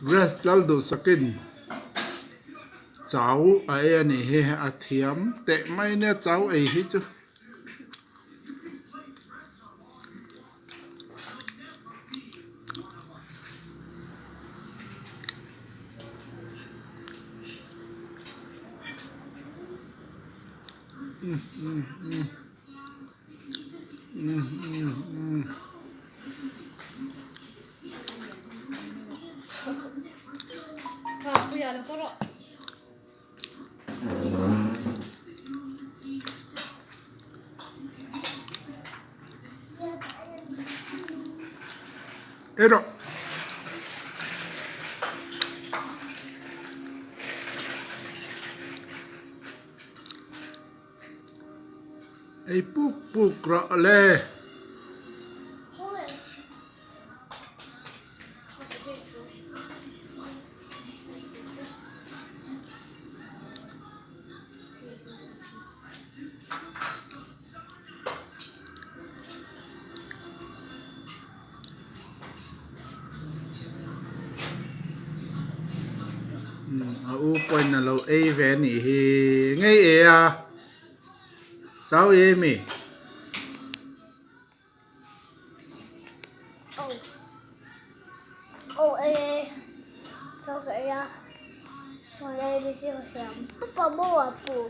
Grace laldo sakin cháu ai này he a thiam tệ mai nè cháu ấy hết chứ ero ai puk rõ le a u point là lâu ai về nỉ ngay ấy à cháu ấy mi Sao vậy à? Ngoài đây đi siêu sớm. Bố mua à bố?